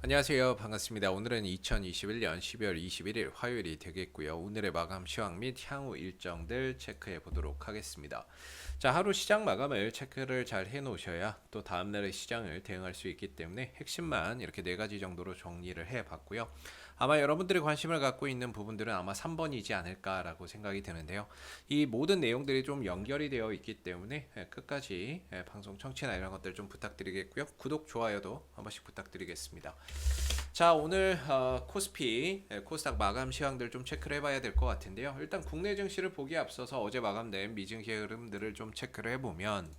안녕하세요. 반갑습니다. 오늘은 2021년 12월 21일 화요일이 되겠고요. 오늘의 마감 시황 및 향후 일정들 체크해 보도록 하겠습니다. 자, 하루 시장 마감을 체크를 잘 해 놓으셔야 또 다음날의 시장을 대응할 수 있기 때문에 핵심만 이렇게 네 가지 정도로 정리를 해 봤고요. 아마 여러분들이 관심을 갖고 있는 부분들은 아마 3번이지 않을까라고 생각이 드는데요. 이 모든 내용들이 좀 연결이 되어 있기 때문에 끝까지 방송 청취나 이런 것들 좀 부탁드리겠고요. 구독, 좋아요도 한 번씩 부탁드리겠습니다. 자, 오늘 코스피, 코스닥 마감 시황들 좀 체크를 해봐야 될 것 같은데요. 일단 국내 증시를 보기에 앞서서 어제 마감된 미증시 흐름들을 좀 체크를 해보면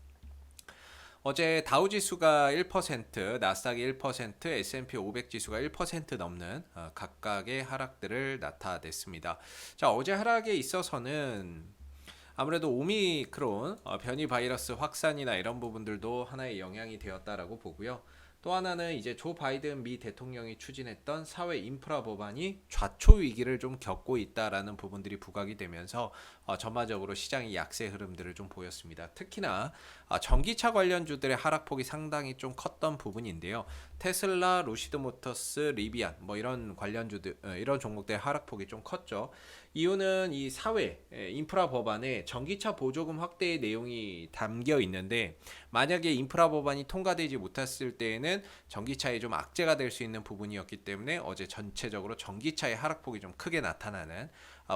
어제 다우지수가 1%, 나스닥이 1%, S&P 500 지수가 1% 넘는 각각의 하락들을 나타냈습니다. 자, 어제 하락에 있어서는 아무래도 오미크론 변이 바이러스 확산이나 이런 부분들도 하나의 영향이 되었다라고 보고요. 또 하나는 이제 조 바이든 미 대통령이 추진했던 사회 인프라 법안이 좌초 위기를 좀 겪고 있다라는 부분들이 부각이 되면서 전반적으로 시장이 약세 흐름들을 좀 보였습니다. 특히나 전기차 관련주들의 하락폭이 상당히 좀 컸던 부분인데요. 테슬라, 로시드모터스, 리비안 뭐 이런 관련주들 이런 종목들의 하락폭이 좀 컸죠. 이유는 이 사회 인프라 법안에 전기차 보조금 확대의 내용이 담겨 있는데 만약에 인프라 법안이 통과되지 못했을 때에는 전기차에 좀 악재가 될 수 있는 부분이었기 때문에 어제 전체적으로 전기차의 하락폭이 좀 크게 나타나는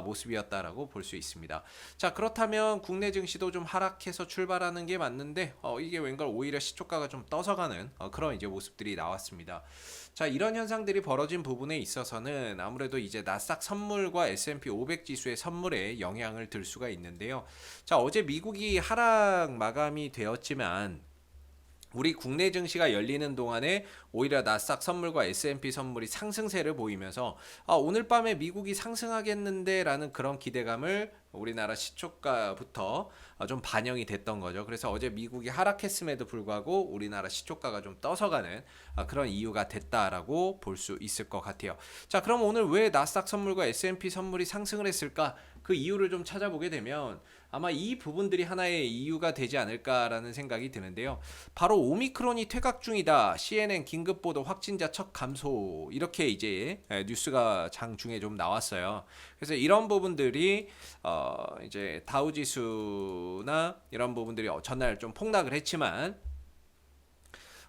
모습이었다라고 볼 수 있습니다. 자, 그렇다면 국내 증시도 좀 하락해서 출발하는 게 맞는데 이게 왠가 오히려 시초가가 좀 떠서가는 그런 이제 모습들이 나왔습니다. 자, 이런 현상들이 벌어진 부분에 있어서는 아무래도 이제 나스닥 선물과 S&P 500 지수의 선물에 영향을 들 수가 있는데요. 자, 어제 미국이 하락 마감이 되었지만 우리 국내 증시가 열리는 동안에 오히려 나스닥 선물과 S&P 선물이 상승세를 보이면서 오늘 밤에 미국이 상승하겠는데라는 그런 기대감을 우리나라 시초가부터 좀 반영이 됐던 거죠. 그래서 어제 미국이 하락했음에도 불구하고 우리나라 시초가가 좀 떠서가는 그런 이유가 됐다라고 볼 수 있을 것 같아요. 자, 그럼 오늘 왜 나스닥 선물과 S&P 선물이 상승을 했을까? 그 이유를 좀 찾아보게 되면 아마 이 부분들이 하나의 이유가 되지 않을까라는 생각이 드는데요. 바로 오미크론이 퇴각 중이다. CNN 긴급 보도 확진자 첫 감소 이렇게 이제 뉴스가 장중에 좀 나왔어요. 그래서 이런 부분들이 이제 다우지수나 이런 부분들이 전날 좀 폭락을 했지만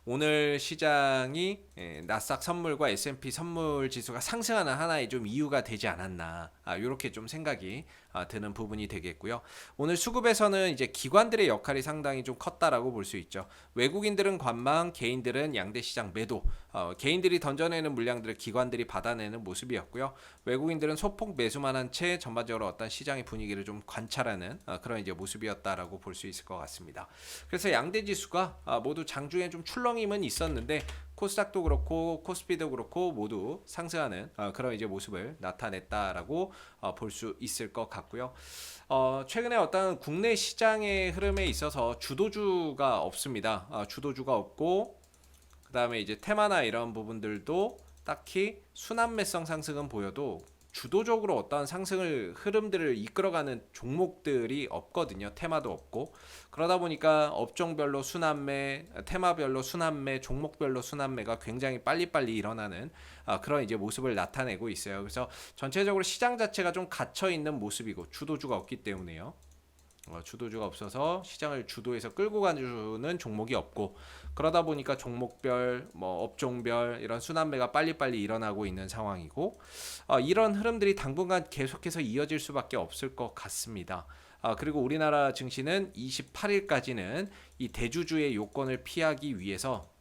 오늘 시장이 나스닥 선물과 S&P 선물 지수가 상승하는 하나의 좀 이유가 되지 않았나 이렇게 좀 생각이 드는 부분이 되겠고요. 오늘 수급에서는 이제 기관들의 역할이 상당히 좀 컸다라고 볼 수 있죠. 외국인들은 관망, 개인들은 양대 시장 매도, 개인들이 던져내는 물량들을 기관들이 받아내는 모습이었고요. 외국인들은 소폭 매수만 한 채 전반적으로 어떤 시장의 분위기를 좀 관찰하는 그런 이제 모습이었다라고 볼 수 있을 것 같습니다. 그래서 양대 지수가 모두 장중에 좀 출렁임은 있었는데 코스닥도 그렇고 코스피도 그렇고 모두 상승하는 그런 이제 모습을 나타냈다라고 볼 수 있을 것 같고요. 최근에 어떤 국내 시장의 흐름에 있어서 주도주가 없습니다. 주도주가 없고 그다음에 이제 테마나 이런 부분들도 딱히 순환매성 상승은 보여도 주도적으로 어떤 상승을 흐름들을 이끌어가는 종목들이 없거든요. 테마도 없고 그러다 보니까 업종별로 순환매, 테마별로 순환매, 종목별로 순환매가 굉장히 빨리빨리 일어나는 그런 이제 모습을 나타내고 있어요. 그래서 전체적으로 시장 자체가 좀 갇혀 있는 모습이고 주도주가 없기 때문에요. 주도주가 없어서 시장을 주도해서 끌고 가주는 종목이 없고 그러다 보니까 종목별 뭐 업종별 이런 순환매가 빨리빨리 일어나고 있는 상황이고 이런 흐름들이 당분간 계속해서 이어질 수밖에 없을 것 같습니다. 그리고 우리나라 증시는 28일까지는 이 대주주의 요건을 피하기 위해서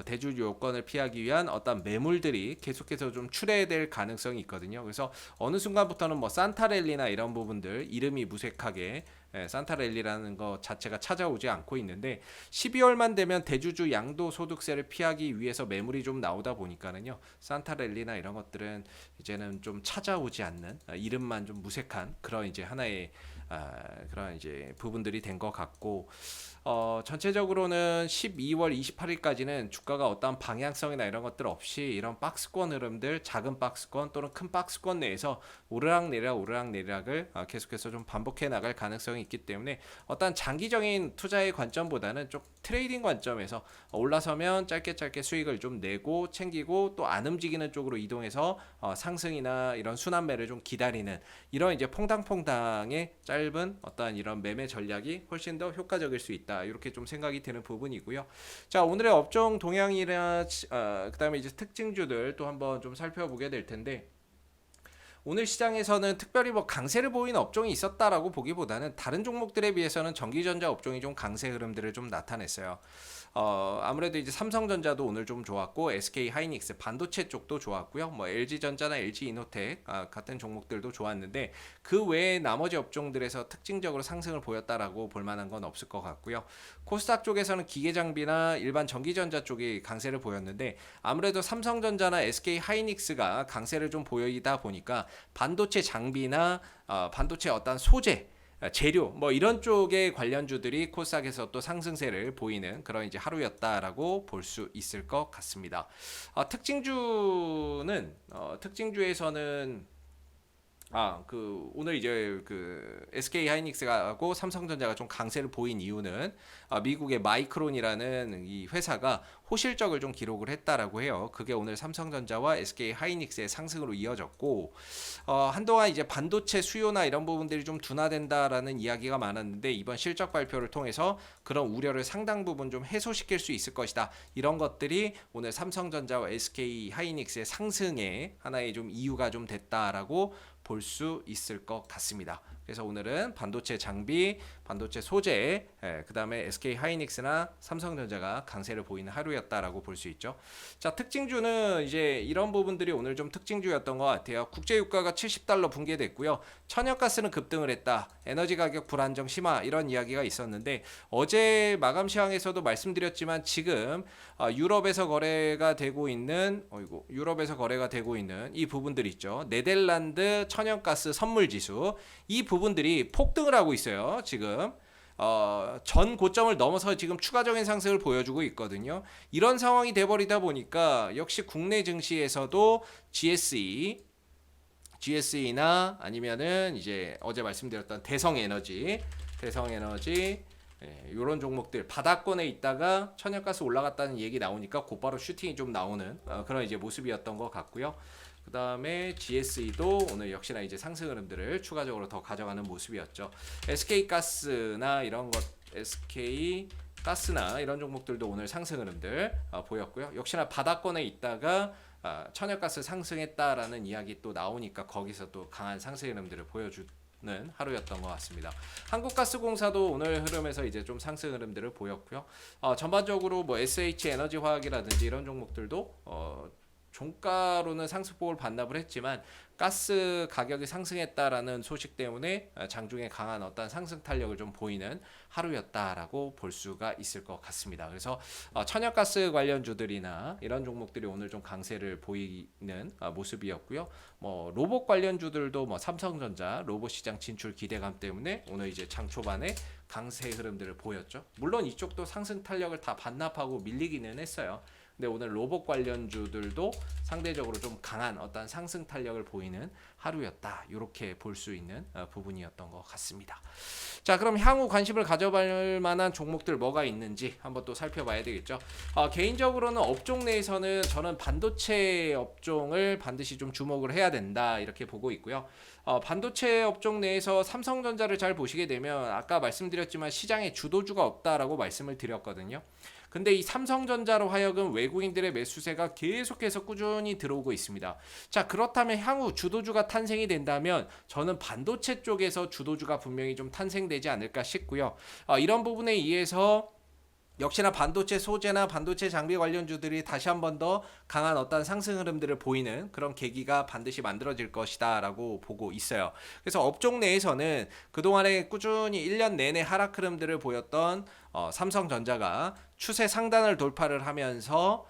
대주 요건을 피하기 위한 어떤 매물들이 계속해서 좀 출회될 가능성이 있거든요. 그래서 어느 순간부터는 뭐 산타랠리나 이런 부분들 이름이 무색하게 산타랠리라는 것 자체가 찾아오지 않고 있는데 12월만 되면 대주주 양도소득세를 피하기 위해서 매물이 좀 나오다 보니까는요. 산타랠리나 이런 것들은 이제는 좀 찾아오지 않는 이름만 좀 무색한 그런 이제 하나의 그런 이제 부분들이 된 것 같고, 전체적으로는 12월 28일까지는 주가가 어떠한 방향성이나 이런 것들 없이 이런 박스권 흐름들, 작은 박스권 또는 큰 박스권 내에서 오르락내리락을 계속해서 좀 반복해 나갈 가능성이 있기 때문에 어떤 장기적인 투자의 관점보다는 좀 트레이딩 관점에서 올라서면 짧게 수익을 좀 내고 챙기고 또 안 움직이는 쪽으로 이동해서 상승이나 이런 순환매를 좀 기다리는 이런 이제 퐁당퐁당의 짧은 어떤 이런 매매 전략이 훨씬 더 효과적일 수 있다. 이렇게 좀 생각이 드는 부분이고요. 자, 오늘의 업종 동향이나 그다음에 이제 특징주들 또 한번 좀 살펴보게 될 텐데, 오늘 시장에서는 특별히 뭐 강세를 보이는 업종이 있었다라고 보기보다는 다른 종목들에 비해서는 전기전자 업종이 좀 강세 흐름들을 좀 나타냈어요. 아무래도 이제 삼성전자도 오늘 좀 좋았고, SK 하이닉스 반도체 쪽도 좋았고요. 뭐 LG전자나 LG이노텍 같은 종목들도 좋았는데, 그 외에 나머지 업종들에서 특징적으로 상승을 보였다라고 볼 만한 건 없을 것 같고요. 코스닥 쪽에서는 기계장비나 일반 전기전자 쪽이 강세를 보였는데, 아무래도 삼성전자나 SK 하이닉스가 강세를 좀 보이다 보니까 반도체 장비나 반도체 어떤 소재, 재료 뭐 이런 쪽의 관련주들이 코스닥에서 또 상승세를 보이는 그런 이제 하루였다라고 볼 수 있을 것 같습니다. 특징주에서는 오늘 이제 SK 하이닉스하고 삼성전자가 좀 강세를 보인 이유는 미국의 마이크론이라는 이 회사가 호실적을 좀 기록을 했다라고 해요. 그게 오늘 삼성전자와 SK 하이닉스의 상승으로 이어졌고, 한동안 이제 반도체 수요나 이런 부분들이 좀 둔화된다라는 이야기가 많았는데, 이번 실적 발표를 통해서 그런 우려를 상당 부분 좀 해소시킬 수 있을 것이다. 이런 것들이 오늘 삼성전자와 SK 하이닉스의 상승에 하나의 좀 이유가 좀 됐다라고 볼 수 있을 것 같습니다. 그래서 오늘은 반도체 장비, 반도체 소재, 그 다음에 SK 하이닉스나 삼성전자가 강세를 보이는 하루였다라고 볼 수 있죠. 자, 특징주는 이제 이런 부분들이 오늘 좀 특징주였던 것 같아요. 국제유가가 70달러 붕괴됐고요. 천연가스는 급등을 했다. 에너지 가격 불안정 심화, 이런 이야기가 있었는데, 어제 마감 시황에서도 말씀드렸지만 지금 유럽에서 거래가 되고 있는 이 부분들 있죠. 네덜란드 천연가스 선물지수, 이 부분들이 폭등을 하고 있어요. 지금 전 고점을 넘어서 지금 추가적인 상승을 보여주고 있거든요. 이런 상황이 돼버리다 보니까 역시 국내 증시에서도 GSE나 아니면은 이제 어제 말씀드렸던 대성에너지 이런 종목들 바닥권에 있다가 천연가스 올라갔다는 얘기 나오니까 곧바로 슈팅이 좀 나오는 그런 이제 모습이었던 것 같고요. 그 다음에 GSE도 오늘 역시나 이제 상승 흐름들을 추가적으로 더 가져가는 모습이었죠. SK가스나 이런 종목들도 오늘 상승 흐름들 보였고요. 역시나 바닥권에 있다가 천연가스 상승했다라는 이야기 또 나오니까 거기서 또 강한 상승 흐름들을 보여주는 하루였던 것 같습니다. 한국가스공사도 오늘 흐름에서 이제 좀 상승 흐름들을 보였고요. 전반적으로 뭐 SH에너지화학이라든지 이런 종목들도 종가로는 상승폭을 반납을 했지만 가스 가격이 상승했다라는 소식 때문에 장중에 강한 어떤 상승 탄력을 좀 보이는 하루였다라고 볼 수가 있을 것 같습니다. 그래서 천연가스 관련주들이나 이런 종목들이 오늘 좀 강세를 보이는 모습이었고요. 뭐 로봇 관련주들도 뭐 삼성전자 로봇 시장 진출 기대감 때문에 오늘 이제 장 초반에 강세 흐름들을 보였죠. 물론 이쪽도 상승 탄력을 다 반납하고 밀리기는 했어요. 근데 오늘 로봇 관련주들도 상대적으로 좀 강한 어떤 상승 탄력을 보이는 하루였다. 이렇게 볼 수 있는 부분이었던 것 같습니다. 자, 그럼 향후 관심을 가져볼 만한 종목들 뭐가 있는지 한번 또 살펴봐야 되겠죠. 개인적으로는 업종 내에서는 저는 반도체 업종을 반드시 좀 주목을 해야 된다. 이렇게 보고 있고요. 반도체 업종 내에서 삼성전자를 잘 보시게 되면 아까 말씀드렸지만 시장에 주도주가 없다라고 말씀을 드렸거든요. 근데 이 삼성전자로 하여금 외국인들의 매수세가 계속해서 꾸준히 들어오고 있습니다. 자, 그렇다면 향후 주도주가 탄생이 된다면 저는 반도체 쪽에서 주도주가 분명히 좀 탄생되지 않을까 싶고요. 이런 부분에 의해서 역시나 반도체 소재나 반도체 장비 관련주들이 다시 한 번 더 강한 어떤 상승 흐름들을 보이는 그런 계기가 반드시 만들어질 것이다 라고 보고 있어요. 그래서 업종 내에서는 그동안에 꾸준히 1년 내내 하락 흐름들을 보였던 삼성전자가 추세 상단을 돌파를 하면서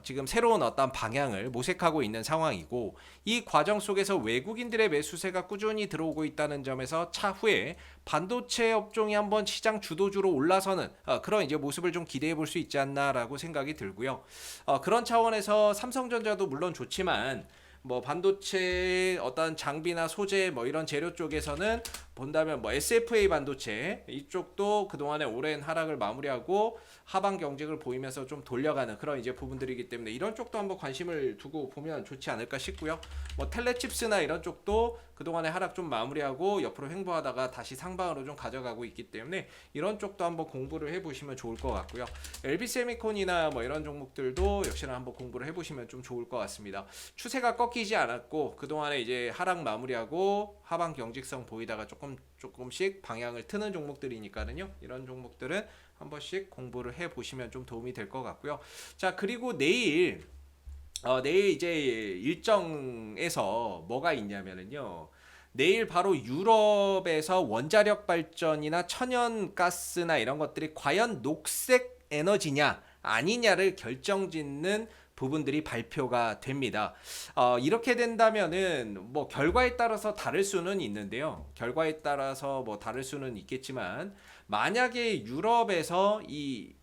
지금 새로운 어떤 방향을 모색하고 있는 상황이고, 이 과정 속에서 외국인들의 매수세가 꾸준히 들어오고 있다는 점에서 차후에 반도체 업종이 한번 시장 주도주로 올라서는 그런 이제 모습을 좀 기대해 볼 수 있지 않나라고 생각이 들고요. 그런 차원에서 삼성전자도 물론 좋지만 뭐 반도체 어떤 장비나 소재 뭐 이런 재료 쪽에서는 본다면 뭐 SFA 반도체 이쪽도 그동안에 오랜 하락을 마무리하고 하방 경직을 보이면서 좀 돌려가는 그런 이제 부분들이기 때문에 이런 쪽도 한번 관심을 두고 보면 좋지 않을까 싶고요. 뭐 텔레칩스나 이런 쪽도 그동안에 하락 좀 마무리하고 옆으로 횡보하다가 다시 상방으로 좀 가져가고 있기 때문에 이런 쪽도 한번 공부를 해보시면 좋을 것 같고요. LB세미콘이나 뭐 이런 종목들도 역시나 한번 공부를 해보시면 좀 좋을 것 같습니다. 추세가 꺾이지 않았고 그동안에 이제 하락 마무리하고 하방 경직성 보이다가 조금씩 방향을 트는 종목들이니까는요. 이런 종목들은 한 번씩 공부를 해보시면 좀 도움이 될 것 같고요. 자, 그리고 내일 이제 일정에서 뭐가 있냐면은요. 내일 바로 유럽에서 원자력 발전이나 천연가스나 이런 것들이 과연 녹색 에너지냐 아니냐를 결정짓는 부분들이 발표가 됩니다. 이렇게 된다면은 뭐 결과에 따라서 다를 수는 있는데요. 결과에 따라서 뭐 다를 수는 있겠지만 만약에 유럽에서 이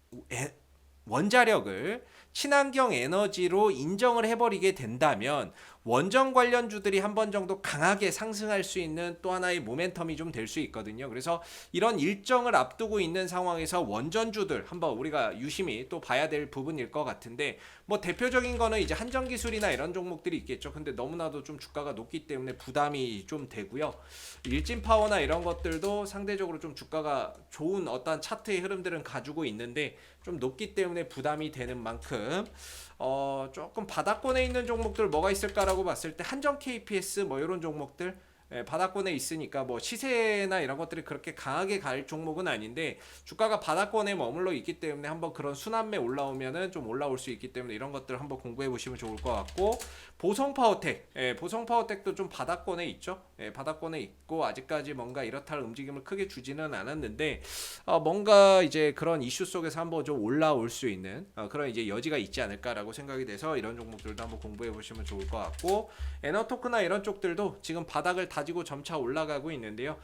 원자력을 친환경 에너지로 인정을 해버리게 된다면 원전 관련주들이 한 번 정도 강하게 상승할 수 있는 또 하나의 모멘텀이 좀 될 수 있거든요. 그래서 이런 일정을 앞두고 있는 상황에서 원전주들 한번 우리가 유심히 또 봐야 될 부분일 것 같은데 뭐 대표적인 거는 이제 한전기술이나 이런 종목들이 있겠죠. 근데 너무나도 좀 주가가 높기 때문에 부담이 좀 되고요. 일진파워나 이런 것들도 상대적으로 좀 주가가 좋은 어떤 차트의 흐름들은 가지고 있는데 좀 높기 때문에 부담이 되는 만큼 조금 바닥권에 있는 종목들 뭐가 있을까라고 봤을 때 한전 KPS 뭐 이런 종목들 바닥권에 있으니까 뭐 시세나 이런 것들이 그렇게 강하게 갈 종목은 아닌데 주가가 바닥권에 머물러 있기 때문에 한번 그런 순환매 올라오면은 좀 올라올 수 있기 때문에 이런 것들 한번 공부해 보시면 좋을 것 같고 보성파워텍 보성파워텍도 좀 바닥권에 있죠. 바닥권에 있고 아직까지 뭔가 이렇다 할 움직임을 크게 주지는 않았는데 뭔가 이제 그런 이슈 속에서 한번 좀 올라올 수 있는 그런 이제 여지가 있지 않을까라고 생각이 돼서 이런 종목들도 한번 공부해 보시면 좋을 것 같고 에너토크나 이런 쪽들도 지금 바닥을 다지고 점차 올라가고 있는데요.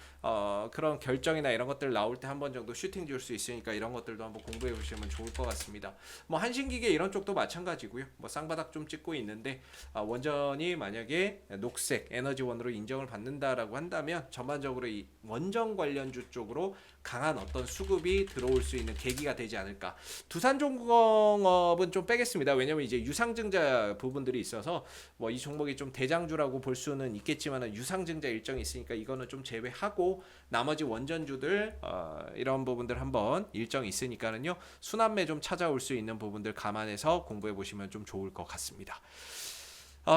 그런 결정이나 이런 것들 나올 때 한 번 정도 슈팅 줄 수 있으니까 이런 것들도 한번 공부해 보시면 좋을 것 같습니다. 뭐 한신기계 이런 쪽도 마찬가지고요. 뭐 쌍바닥 좀 찍고 있는데 원전이 만약에 녹색 에너지원으로 인정을 받는다라고 한다면 전반적으로 이 원전 관련주 쪽으로 강한 어떤 수급이 들어올 수 있는 계기가 되지 않을까. 두산重工업은 좀 빼겠습니다. 왜냐면 이제 유상증자 부분들이 있어서 뭐 이 종목이 좀 대장주라고 볼 수는 있겠지만 유상증자 일정이 있으니까 이거는 좀 제외하고 나머지 원전주들 이런 부분들 한번 일정이 있으니까는요. 순환매 좀 찾아올 수 있는 부분들 감안해서 공부해 보시면 좀 좋을 것 같습니다.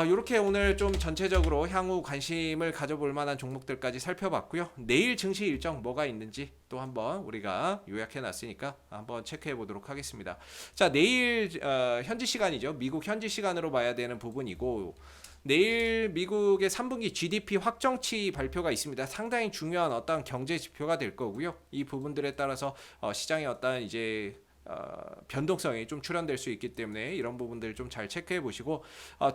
이렇게 오늘 좀 전체적으로 향후 관심을 가져볼 만한 종목들까지 살펴봤고요. 내일 증시 일정 뭐가 있는지 또 한번 우리가 요약해 놨으니까 한번 체크해 보도록 하겠습니다. 자, 내일 현지 시간이죠. 미국 현지 시간으로 봐야 되는 부분이고 내일 미국의 3분기 GDP 확정치 발표가 있습니다. 상당히 중요한 어떤 경제 지표가 될 거고요. 이 부분들에 따라서 시장의 어떤 이제 변동성이 좀 출현될 수 있기 때문에 이런 부분들 좀 잘 체크해 보시고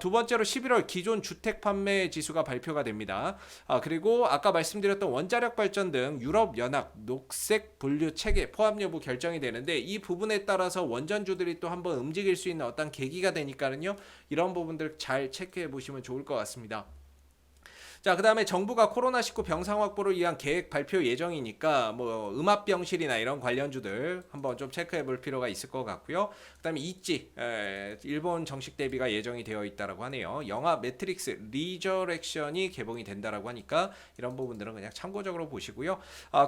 두 번째로 11월 기존 주택 판매 지수가 발표가 됩니다. 그리고 아까 말씀드렸던 원자력 발전 등 유럽 연합 녹색 분류 체계 포함 여부 결정이 되는데 이 부분에 따라서 원전주들이 또 한번 움직일 수 있는 어떤 계기가 되니까는요. 이런 부분들 잘 체크해 보시면 좋을 것 같습니다. 자, 그다음에 정부가 코로나19 병상 확보를 위한 계획 발표 예정이니까 뭐 음압병실이나 이런 관련주들 한번 좀 체크해 볼 필요가 있을 것 같고요. 그다음에 있지 일본 정식 데뷔가 예정이 되어 있다라고 하네요. 영화 매트릭스 리저렉션이 개봉이 된다라고 하니까 이런 부분들은 그냥 참고적으로 보시고요.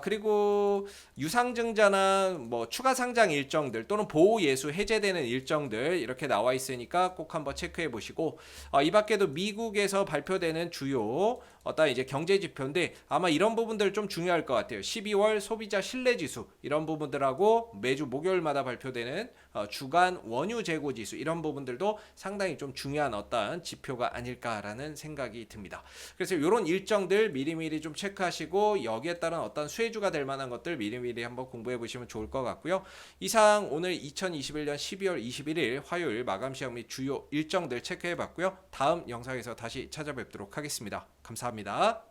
그리고 유상증자나 뭐 추가 상장 일정들 또는 보호 예수 해제되는 일정들 이렇게 나와 있으니까 꼭 한번 체크해 보시고 이 밖에도 미국에서 발표되는 주요 어떤 이제 경제 지표인데 아마 이런 부분들 좀 중요할 것 같아요. 12월 소비자 신뢰지수 이런 부분들하고 매주 목요일마다 발표되는 주간 원유 재고 지수 이런 부분들도 상당히 좀 중요한 어떤 지표가 아닐까라는 생각이 듭니다. 그래서 이런 일정들 미리미리 좀 체크하시고 여기에 따른 어떤 수혜주가 될 만한 것들 미리미리 한번 공부해 보시면 좋을 것 같고요. 이상 오늘 2021년 12월 21일 화요일 마감 시황 및 주요 일정들 체크해 봤고요. 다음 영상에서 다시 찾아뵙도록 하겠습니다. 감사합니다.